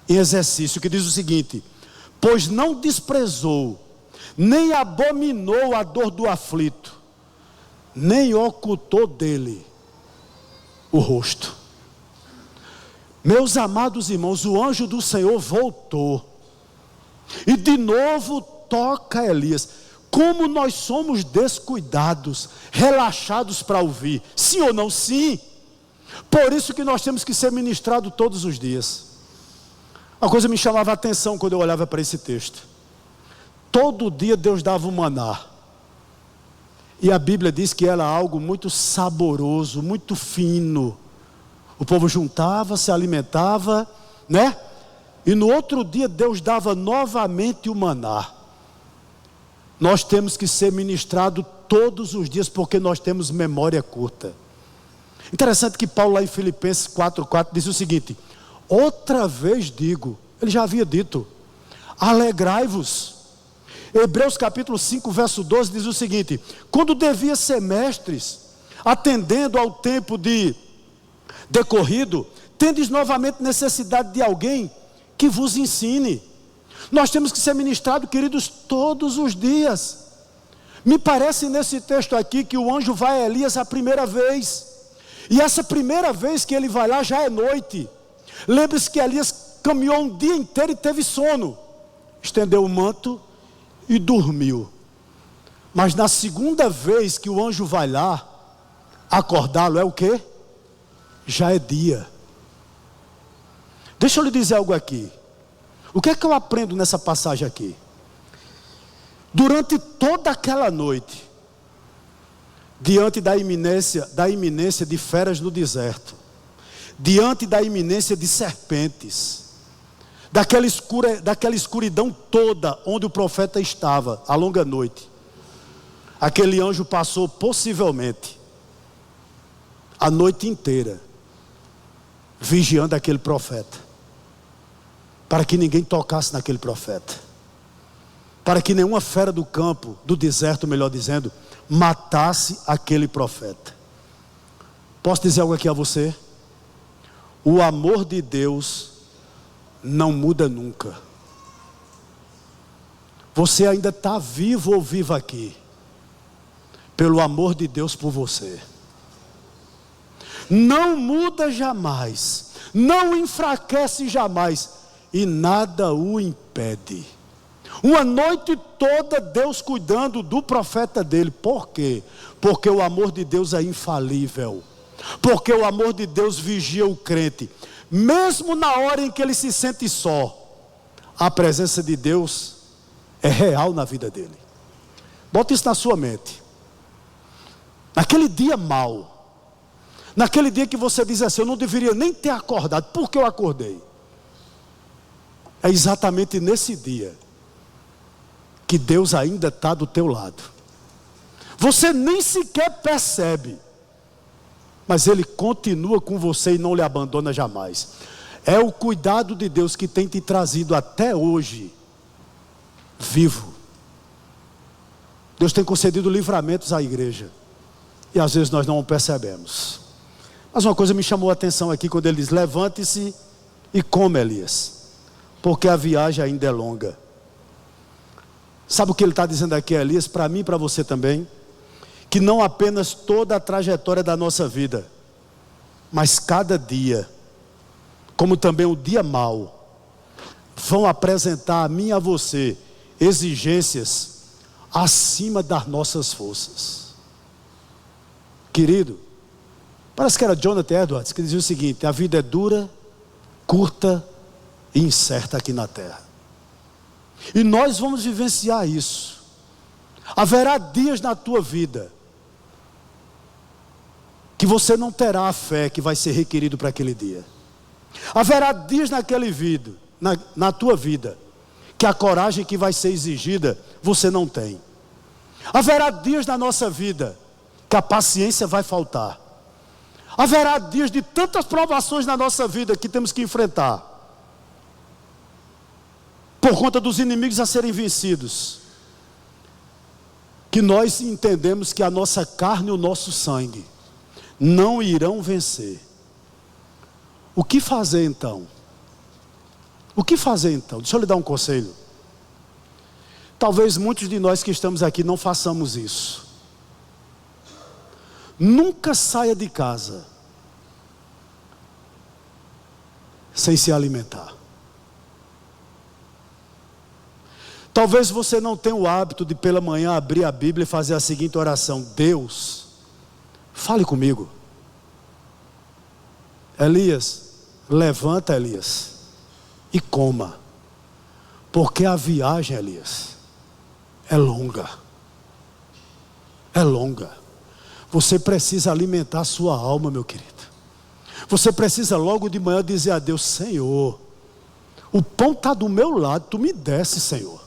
em exercício, que diz o seguinte: pois não desprezou, nem abominou a dor do aflito, nem ocultou dele o rosto. Meus amados irmãos, o anjo do Senhor voltou e de novo toca Elias. Como nós somos descuidados, relaxados para ouvir, sim ou não? Sim. Por isso que nós temos que ser ministrados todos os dias. Uma coisa me chamava a atenção quando eu olhava para esse texto. Todo dia Deus dava um maná. E a Bíblia diz que era algo muito saboroso, muito fino. O povo juntava, se alimentava, né? E no outro dia Deus dava novamente o maná. Nós temos que ser ministrados todos os dias, porque nós temos memória curta. Interessante que Paulo lá em Filipenses 4:4 diz o seguinte: outra vez digo, ele já havia dito, alegrai-vos. Hebreus capítulo 5 verso 12 diz o seguinte: quando devia ser mestres, atendendo ao tempo de decorrido, tendes novamente necessidade de alguém que vos ensine. Nós temos que ser ministrados, queridos, todos os dias. Me parece nesse texto aqui que o anjo vai a Elias a primeira vez. E essa primeira vez que ele vai lá já é noite. Lembre-se que Elias caminhou um dia inteiro e teve sono. Estendeu o manto e dormiu. Mas na segunda vez que o anjo vai lá acordá-lo, é o quê? Já é dia. Deixa eu lhe dizer algo aqui. O que é que eu aprendo nessa passagem aqui? Durante toda aquela noite, diante da iminência de feras no deserto, diante da iminência de serpentes, daquela escuridão toda onde o profeta estava, a longa noite, aquele anjo passou possivelmente a noite inteira vigiando aquele profeta, para que ninguém tocasse naquele profeta, para que nenhuma fera do campo, do deserto melhor dizendo, matasse aquele profeta. Posso dizer algo aqui a você? O amor de Deus não muda nunca. Você ainda está vivo ou viva aqui pelo amor de Deus por você. Não muda jamais, não enfraquece jamais, e nada o impede. Uma noite toda Deus cuidando do profeta dele. Por quê? Porque o amor de Deus é infalível. Porque o amor de Deus vigia o crente. Mesmo na hora em que ele se sente só, a presença de Deus é real na vida dele. Bota isso na sua mente. Naquele dia mau, naquele dia que você diz assim: eu não deveria nem ter acordado, por que eu acordei? É exatamente nesse dia que Deus ainda está do teu lado. Você nem sequer percebe, mas Ele continua com você e não lhe abandona jamais. É o cuidado de Deus que tem te trazido até hoje vivo. Deus tem concedido livramentos à igreja, e às vezes nós não o percebemos. Mas uma coisa me chamou a atenção aqui, quando ele diz: levante-se e coma, Elias, porque a viagem ainda é longa. Sabe o que ele está dizendo aqui, Elias, para mim e para você também? Que não apenas toda a trajetória da nossa vida, mas cada dia, como também o dia mau, vão apresentar a mim e a você exigências acima das nossas forças. Querido, parece que era Jonathan Edwards que dizia o seguinte: a vida é dura, curta e incerta aqui na terra. E nós vamos vivenciar isso. Haverá dias na tua vida que você não terá a fé que vai ser requerido para aquele dia. Haverá dias na tua vida que a coragem que vai ser exigida você não tem. Haverá dias na nossa vida que a paciência vai faltar. Haverá dias de tantas provações na nossa vida que temos que enfrentar, por conta dos inimigos a serem vencidos, que nós entendemos que a nossa carne e o nosso sangue não irão vencer. O que fazer então? O que fazer então? Deixa eu lhe dar um conselho. Talvez muitos de nós que estamos aqui não façamos isso. Nunca saia de casa sem se alimentar. Talvez você não tenha o hábito de pela manhã abrir a Bíblia e fazer a seguinte oração: Deus, fale comigo. Elias, levanta, Elias, e coma, porque a viagem, Elias, é longa. É longa. Você precisa alimentar a sua alma, meu querido. Você precisa logo de manhã dizer a Deus: Senhor, o pão está do meu lado, tu me desce, Senhor.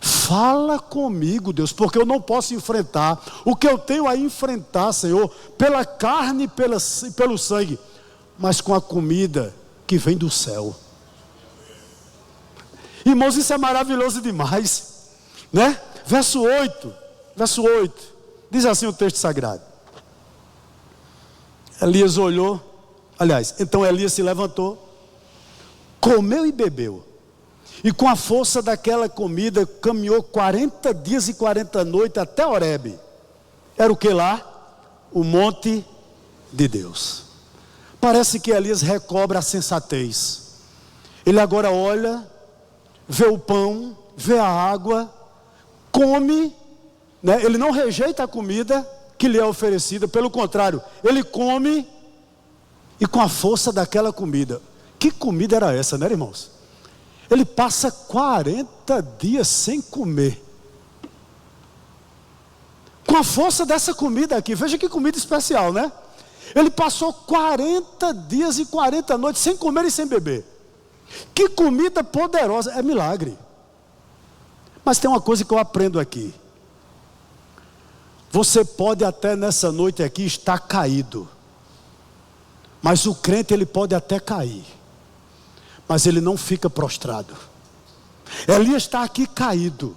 Fala comigo, Deus, porque eu não posso enfrentar o que eu tenho a enfrentar, Senhor, pela carne e pelo sangue, mas com a comida que vem do céu. Irmãos, isso é maravilhoso demais, né? Verso 8, diz assim o texto sagrado: Elias olhou, então Elias se levantou, comeu e bebeu, e com a força daquela comida caminhou 40 dias e 40 noites até Horebe. Era o que lá? O monte de Deus. Parece que Elias recobra a sensatez. Ele agora olha, vê o pão, vê a água, come, né? Ele não rejeita a comida que lhe é oferecida, pelo contrário, ele come, e com a força daquela comida. Que comida era essa, né, irmãos? Ele passa 40 dias sem comer, com a força dessa comida aqui. Veja que comida especial, né? Ele passou 40 dias e 40 noites sem comer e sem beber. Que comida poderosa, é milagre. Mas tem uma coisa que eu aprendo aqui: você pode até nessa noite aqui estar caído, mas o crente ele pode até cair, mas ele não fica prostrado. Elias está aqui caído,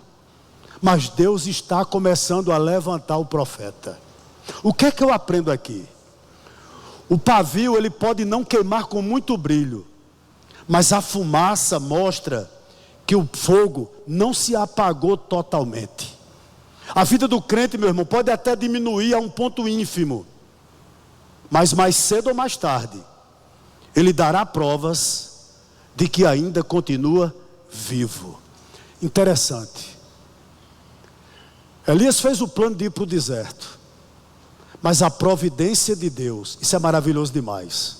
mas Deus está começando a levantar o profeta. O que é que eu aprendo aqui? O pavio ele pode não queimar com muito brilho, mas a fumaça mostra que o fogo não se apagou totalmente. A vida do crente, meu irmão, pode até diminuir a um ponto ínfimo, mas mais cedo ou mais tarde ele dará provas de que ainda continua vivo. Interessante. Elias fez o plano de ir para o deserto, mas a providência de Deus, isso é maravilhoso demais.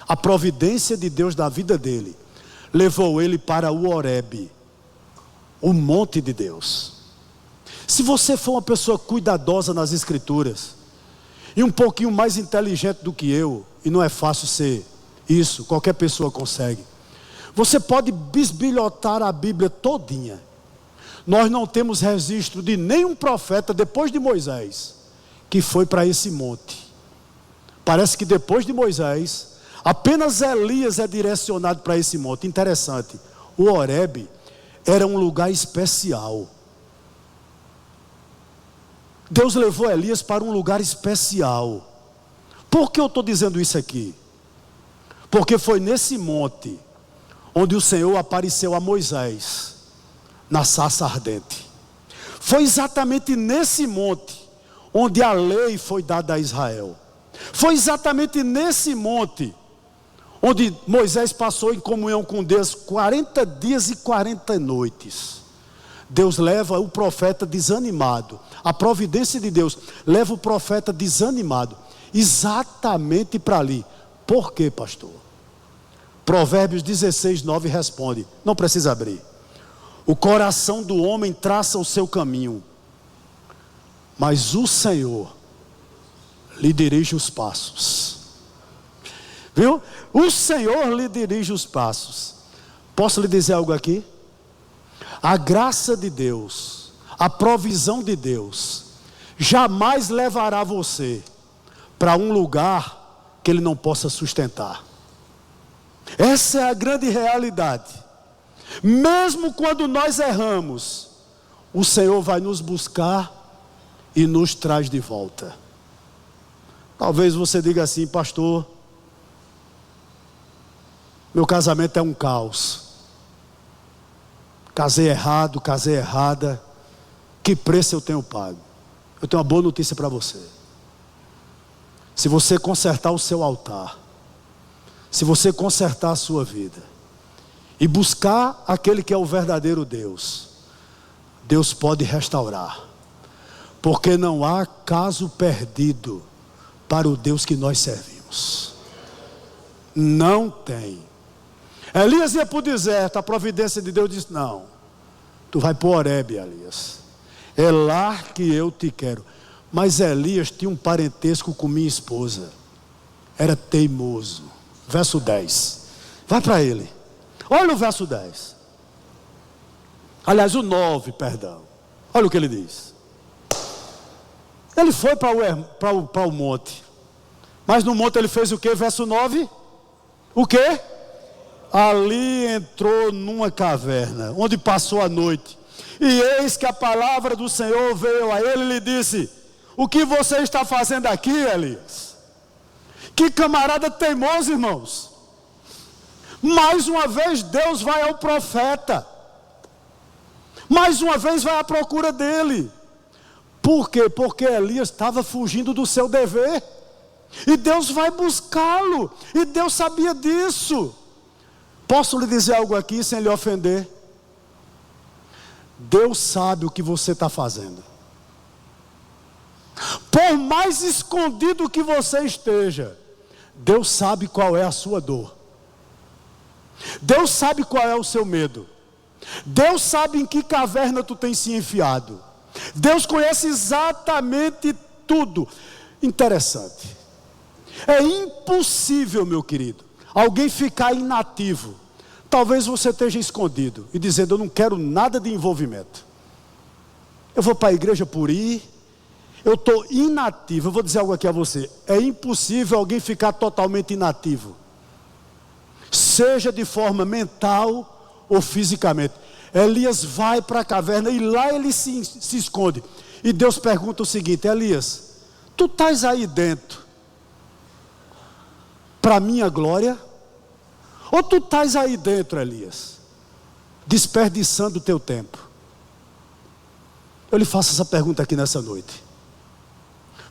A providência de Deus na vida dele levou ele para o Horebe, o monte de Deus. Se você for uma pessoa cuidadosa nas escrituras e um pouquinho mais inteligente do que eu, e não é fácil ser isso, qualquer pessoa consegue, você pode bisbilhotar a Bíblia todinha. nós não temos registro de nenhum profeta depois de Moisés que foi para esse monte. Parece que depois de Moisés, apenas Elias é direcionado para esse monte. Interessante, o Horebe era um lugar especial. Deus levou Elias para um lugar especial. Por que eu estou dizendo isso aqui? Porque foi nesse monte onde o Senhor apareceu a Moisés, na sarça ardente. Foi exatamente nesse monte onde a lei foi dada a Israel. Foi exatamente nesse monte onde Moisés passou em comunhão com Deus 40 dias e 40 noites. Deus leva o profeta desanimado. A providência de Deus leva o profeta desanimado exatamente para ali. Por quê, pastor? Provérbios 16, 9 responde. Não precisa abrir. O coração do homem traça o seu caminho, mas o Senhor lhe dirige os passos. Viu? O Senhor lhe dirige os passos. Posso lhe dizer algo aqui? A graça de Deus, a provisão de Deus, jamais levará você para um lugar que Ele não possa sustentar. Essa é a grande realidade. Mesmo quando nós erramos, o Senhor vai nos buscar e nos traz de volta. Talvez você diga assim: pastor, meu casamento é um caos. Casei errado, casei errada. Que preço eu tenho pago? Eu tenho uma boa notícia para você. Se você consertar o seu altar, se você consertar a sua vida e buscar aquele que é o verdadeiro Deus, Deus pode restaurar. Porque não há caso perdido para o Deus que nós servimos. Não tem. Elias ia para o deserto, a providência de Deus disse: não, tu vai para o Horebe, Elias, é lá que eu te quero. Mas Elias tinha um parentesco com minha esposa, era teimoso. Verso 10, vai para ele, olha o verso 10, aliás o 9, perdão, olha o que ele diz. Ele foi para o monte, mas no monte ele fez o que? Verso 9, o que? Ali entrou numa caverna, onde passou a noite. E eis que a palavra do Senhor veio a ele e lhe disse: o que você está fazendo aqui, Elias? Que camarada teimoso, irmãos. Mais uma vez Deus vai ao profeta. Mais uma vez vai à procura dele. Por quê? Porque Elias estava fugindo do seu dever. E Deus vai buscá-lo. E Deus sabia disso. Posso lhe dizer algo aqui sem lhe ofender? Deus sabe o que você está fazendo. Por mais escondido que você esteja, Deus sabe qual é a sua dor. Deus sabe qual é o seu medo. Deus sabe em que caverna tu tem se enfiado. Deus conhece exatamente tudo. Interessante. É impossível, meu querido, alguém ficar inativo. Talvez você esteja escondido e dizendo: eu não quero nada de envolvimento. Eu vou para a igreja por ir. Eu estou inativo. Eu vou dizer algo aqui a você: é impossível alguém ficar totalmente inativo, seja de forma mental ou fisicamente. Elias vai para a caverna e lá ele se esconde. E Deus pergunta o seguinte: Elias, tu estás aí dentro para a minha glória? Ou tu estás aí dentro, Elias, desperdiçando o teu tempo? Eu lhe faço essa pergunta aqui nessa noite.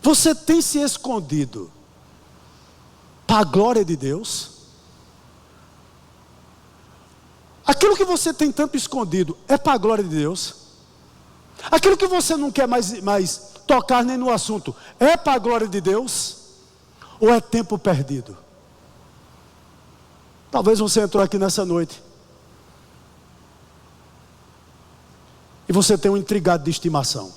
Você tem se escondido para a glória de Deus? Aquilo que você tem tanto escondido é para a glória de Deus? Aquilo que você não quer mais tocar nem no assunto é para a glória de Deus? Ou é tempo perdido? Talvez você entrou aqui nessa noite e você tem um intrigado de estimação.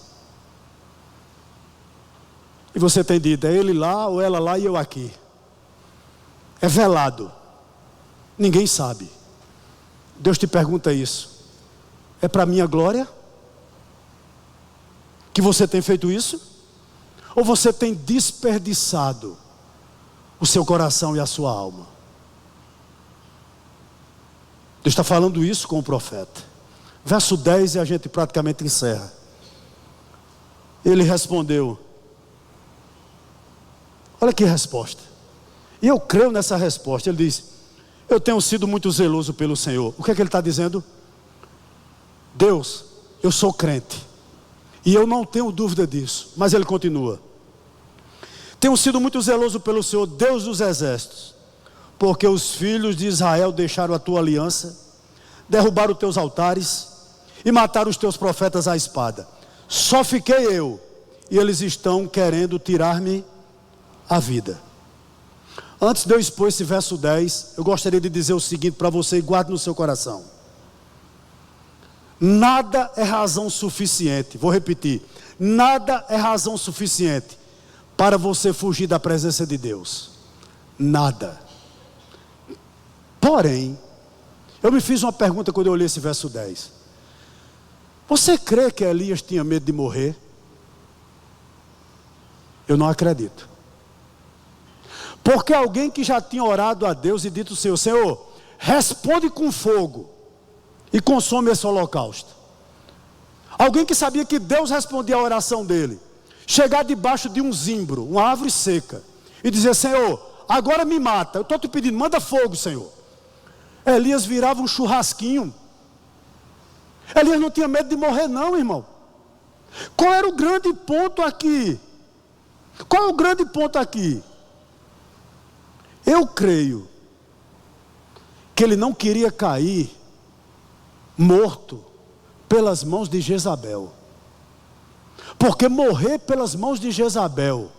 E você tem dito: é ele lá ou ela lá e eu aqui. É velado. Ninguém sabe. Deus te pergunta isso: é para a minha glória que você tem feito isso? Ou você tem desperdiçado o seu coração e a sua alma? Deus está falando isso com o profeta. Verso 10 e a gente praticamente encerra. Ele respondeu. Olha que resposta. E eu creio nessa resposta. Ele diz: eu tenho sido muito zeloso pelo Senhor. O que é que ele está dizendo? Deus, eu sou crente. E eu não tenho dúvida disso. Mas ele continua: tenho sido muito zeloso pelo Senhor, Deus dos exércitos, porque os filhos de Israel deixaram a tua aliança, derrubaram os teus altares e mataram os teus profetas à espada. Só fiquei eu, e eles estão querendo tirar-me a vida. Antes de eu expor esse verso 10, eu gostaria de dizer o seguinte para você, e guarde no seu coração. Nada é razão suficiente, vou repetir, nada é razão suficiente para você fugir da presença de Deus. Nada. Porém, eu me fiz uma pergunta quando eu olhei esse verso 10. Você crê que Elias tinha medo de morrer? Eu não acredito. Porque alguém que já tinha orado a Deus e dito ao Senhor: Senhor, responde com fogo e consome esse holocausto. Alguém que sabia que Deus respondia a oração dele, chegar debaixo de um zimbro, uma árvore seca, e dizer: Senhor, agora me mata, eu estou te pedindo, manda fogo, Senhor. Elias virava um churrasquinho. Elias não tinha medo de morrer não, irmão. Qual era o grande ponto aqui? Qual é o grande ponto aqui? Eu creio que ele não queria cair morto pelas mãos de Jezabel. Porque morrer pelas mãos de Jezabel,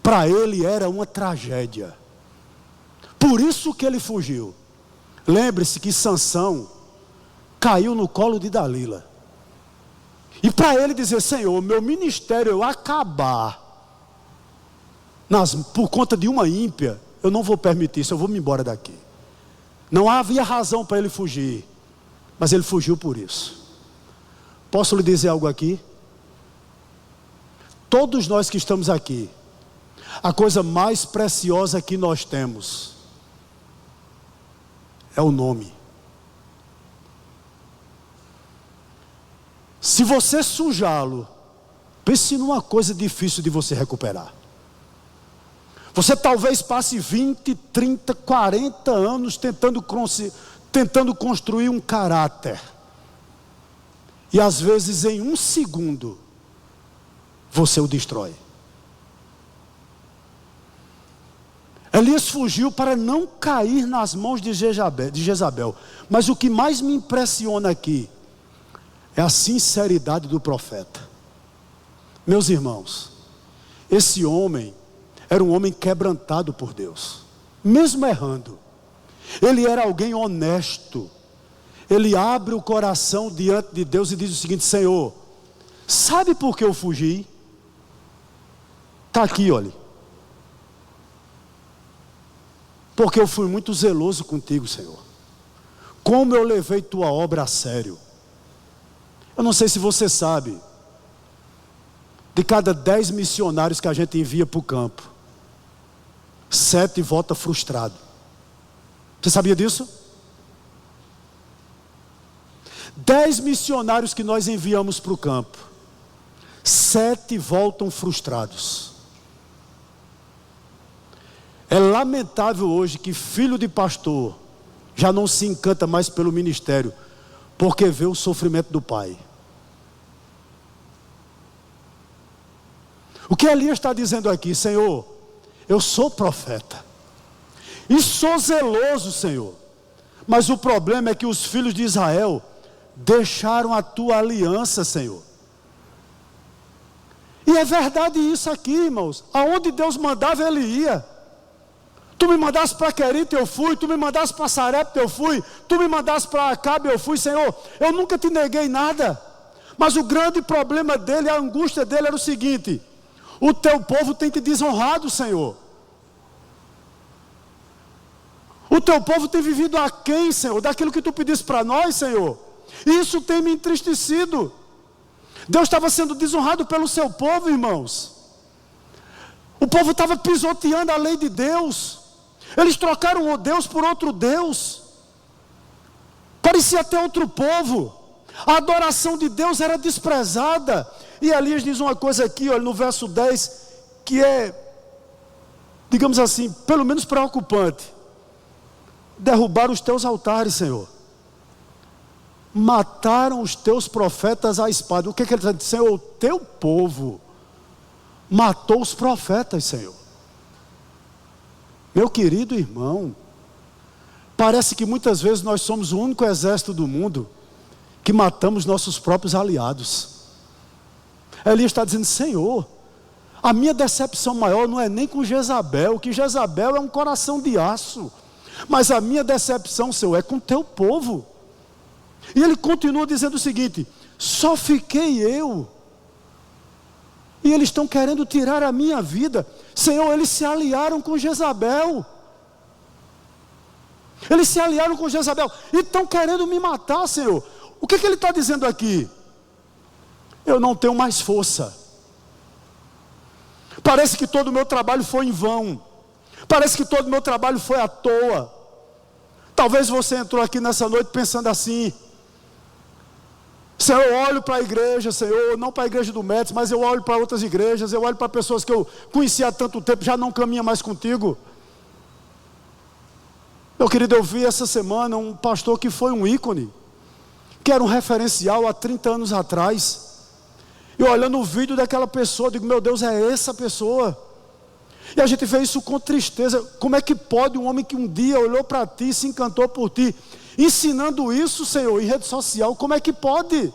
para ele era uma tragédia. Por isso que ele fugiu. Lembre-se que Sansão caiu no colo de Dalila. E para ele dizer: Senhor, meu ministério eu acabar por conta de uma ímpia, eu não vou permitir isso, eu vou me embora daqui. Não havia razão para ele fugir, mas ele fugiu por isso. Posso lhe dizer algo aqui? Todos nós que estamos aqui, a coisa mais preciosa que nós temos é o nome. Se você sujá-lo, pense numa coisa difícil de você recuperar. Você talvez passe 20, 30, 40 anos tentando construir um caráter. E às vezes em um segundo, você o destrói. Elias fugiu para não cair nas mãos de Jezabel. Mas o que mais me impressiona aqui é a sinceridade do profeta. Meus irmãos, esse homem era um homem quebrantado por Deus, mesmo errando. Ele era alguém honesto. Ele abre o coração diante de Deus e diz o seguinte: Senhor, sabe por que eu fugi? Está aqui, olha. Porque eu fui muito zeloso contigo, Senhor. Como eu levei tua obra a sério. Eu não sei se você sabe, de cada 10 missionários que a gente envia para o campo, 7 voltam frustrados. Você sabia disso? 10 missionários que nós enviamos para o campo, 7 voltam frustrados. É lamentável hoje que filho de pastor já não se encanta mais pelo ministério, porque vê o sofrimento do pai. O que Elias está dizendo aqui: Senhor, eu sou profeta e sou zeloso, Senhor, mas o problema é que os filhos de Israel deixaram a tua aliança, Senhor. E é verdade isso aqui, irmãos. Aonde Deus mandava, Ele ia. Tu me mandasse para Querite, eu fui. Tu me mandasse para Sarepta, eu fui. Tu me mandasse para Acabe, eu fui. Senhor, eu nunca te neguei nada. Mas o grande problema dele, a angústia dele era o seguinte: o teu povo tem te desonrado, Senhor. O teu povo tem vivido aquém, Senhor, daquilo que tu pediste para nós, Senhor. E isso tem me entristecido. Deus estava sendo desonrado pelo seu povo, irmãos. O povo estava pisoteando a lei de Deus. Eles trocaram o Deus por outro Deus. Parecia até outro povo. A adoração de Deus era desprezada. E Elias diz uma coisa aqui, olha, no verso 10, que é, digamos assim, pelo menos preocupante. Derrubaram os teus altares, Senhor. Mataram os teus profetas à espada. O que ele está dizendo? Senhor, o teu povo matou os profetas, Senhor. Meu querido irmão, parece que muitas vezes nós somos o único exército do mundo que matamos nossos próprios aliados. Elias está dizendo, Senhor, a minha decepção maior não é nem com Jezabel, que Jezabel é um coração de aço, mas a minha decepção, Senhor, é com o teu povo. E ele continua dizendo o seguinte, só fiquei eu, e eles estão querendo tirar a minha vida. Senhor, eles se aliaram com Jezabel. Eles se aliaram com Jezabel e estão querendo me matar, Senhor. O que ele está dizendo aqui? Eu não tenho mais força. Parece que todo o meu trabalho foi em vão. Parece que todo o meu trabalho foi à toa. Talvez você entrou aqui nessa noite pensando assim, Senhor, eu olho para a igreja, Senhor, não para a igreja do Metz, mas eu olho para outras igrejas, eu olho para pessoas que eu conheci há tanto tempo, já não caminha mais contigo. Meu querido, eu vi essa semana um pastor que foi um ícone, que era um referencial há 30 anos atrás. E olhando o vídeo daquela pessoa, eu digo, meu Deus, é essa pessoa. E a gente vê isso com tristeza. Como é que pode um homem que um dia olhou para ti, se encantou por ti, ensinando isso, Senhor, em rede social, como é que pode?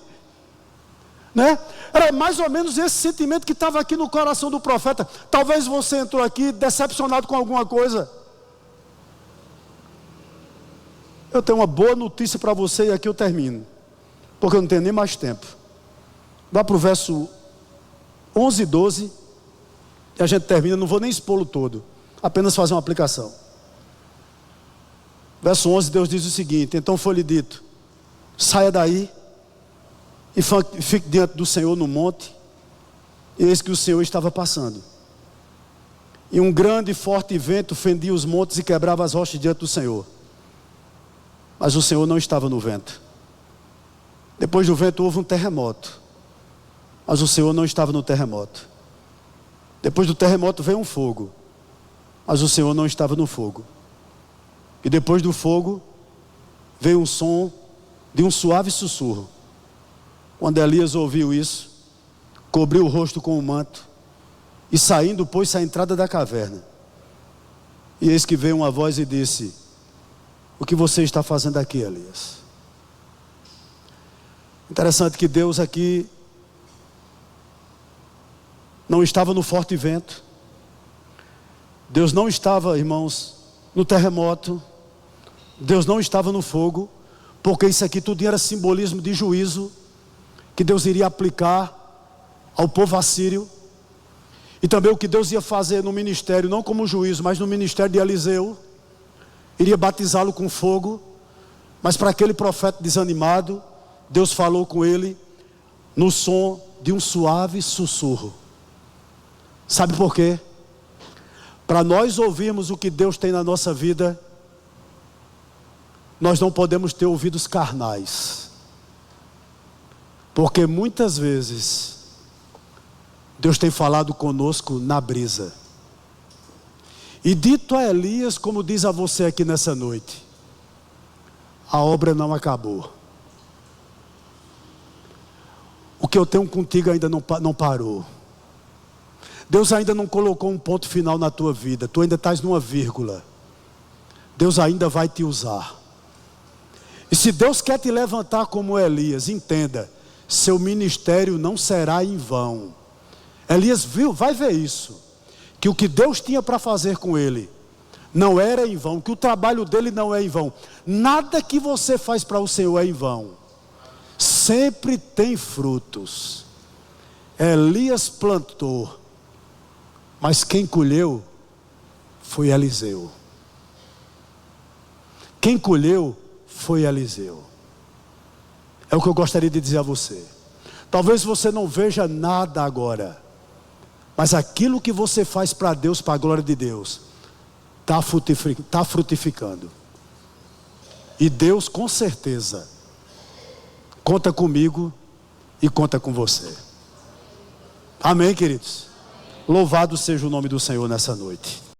Né? Era mais ou menos esse sentimento que estava aqui no coração do profeta. Talvez você entrou aqui decepcionado com alguma coisa. Eu tenho uma boa notícia para você e aqui eu termino, porque eu não tenho nem mais tempo. Vá para o verso 11 e 12 e a gente termina, não vou nem expô-lo todo, apenas fazer uma aplicação. Verso 11, Deus diz o seguinte, então foi-lhe dito, saia daí e fique diante do Senhor no monte. E eis que o Senhor estava passando, e um grande e forte vento fendia os montes e quebrava as rochas diante do Senhor, mas o Senhor não estava no vento. Depois do vento houve um terremoto, mas o Senhor não estava no terremoto. Depois do terremoto veio um fogo, mas o Senhor não estava no fogo. E depois do fogo veio um som de um suave sussurro. Quando Elias ouviu isso, cobriu o rosto com o manto e saindo pôs-se à entrada da caverna. E eis que veio uma voz e disse, o que você está fazendo aqui, Elias? Interessante que Deus aqui não estava no forte vento. Deus não estava, irmãos, no terremoto. Deus não estava no fogo, porque isso aqui tudo era simbolismo de juízo que Deus iria aplicar ao povo assírio. E também o que Deus ia fazer no ministério, não como juízo, mas no ministério de Eliseu, iria batizá-lo com fogo. Mas para aquele profeta desanimado, Deus falou com ele no som de um suave sussurro. Sabe por quê? Para nós ouvirmos o que Deus tem na nossa vida, nós não podemos ter ouvidos carnais, porque muitas vezes Deus tem falado conosco na brisa. E dito a Elias, como diz a você aqui nessa noite, a obra não acabou. O que eu tenho contigo ainda não parou. Deus ainda não colocou um ponto final na tua vida. Tu ainda estás numa vírgula. Deus ainda vai te usar. E se Deus quer te levantar como Elias, entenda, seu ministério não será em vão. Elias vai ver isso, que o que Deus tinha para fazer com ele não era em vão, que o trabalho dele não é em vão. Nada que você faz para o Senhor é em vão. Sempre tem frutos. Elias plantou, mas quem colheu foi Eliseu. Quem colheu foi Eliseu. É o que eu gostaria de dizer a você. Talvez você não veja nada agora, mas aquilo que você faz para Deus, para a glória de Deus, está frutificando. E Deus com certeza conta comigo e conta com você. Amém, queridos? Louvado seja o nome do Senhor nessa noite.